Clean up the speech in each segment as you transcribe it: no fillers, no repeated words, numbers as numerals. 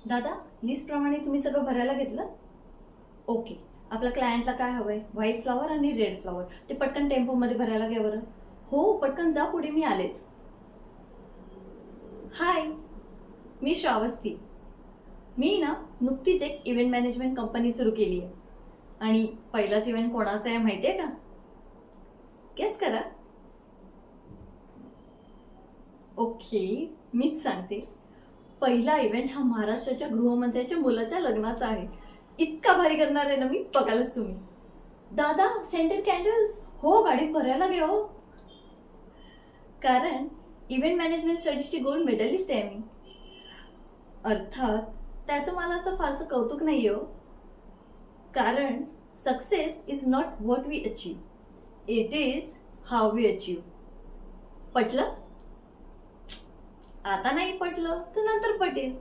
दादा, लिस्ट प्रमाणे तुम्ही सगळं भरायला घेतलं? ओके. आपल्या क्लायंटला काय हवंय? व्हाईट फ्लॉवर आणि रेड फ्लॉवर. ते पटकन टेम्पोमध्ये भरायला घ्या बरं. हो, पटकन जा पुढे, मी आलेच. हाय, मी श्रावस्ती. मी ना नुकतीच एक इव्हेंट मॅनेजमेंट कंपनी सुरू केली आहे. आणि पहिलाच इव्हेंट कोणाचा आहे माहिती आहे का? गेस करा. ओके, मीच सांगते. पहिला इव्हेंट हा महाराष्ट्राच्या गृहमंत्र्याच्या मुलाच्या लग्नाचा आहे. इतका भारी करणार आहे ना मी, बघालच तुम्ही. दादा, सेंटेड कॅन्डल्स हो, गाडीत भरायला घ्या हो. कारण इव्हेंट मॅनेजमेंट स्टडीजची गोल्ड मेडलिस्ट आहे मी. अर्थात त्याचं मला असं फारसं कौतुक नाही हो. कारण success is not what we achieve, it is how we achieve. पटलं? आता नाही पटलं तर नंतर पटेल.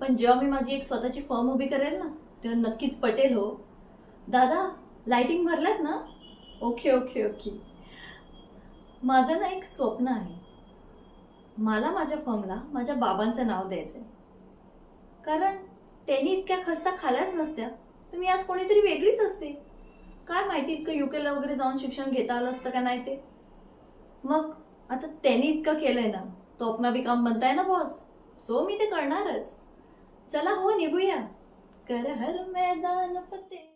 पण जेव्हा मी माझी एक स्वतःची फर्म उभी करेल ना, तेव्हा नक्कीच पटेल हो. दादा, लाइटिंग भरल्यात ना? Okay okay okay. माझं ना एक स्वप्न आहे. मला माझ्या फर्मला माझ्या बाबांचं नाव द्यायचंय. कारण त्यांनी इतक्या खस्ता खाल्याच नसत्या, तर मी आज कोणीतरी वेगळीच असते. काय माहिती इतकं युकेला वगैरे जाऊन शिक्षण घेता आलं असतं का नाही ते. मग आता त्यांनी इतकं केलंय ना, तो अपना भी काम बनताय ना बॉस. सो मी ते करणारच. चला हो, निघूया. कर हर मैदान फतेह.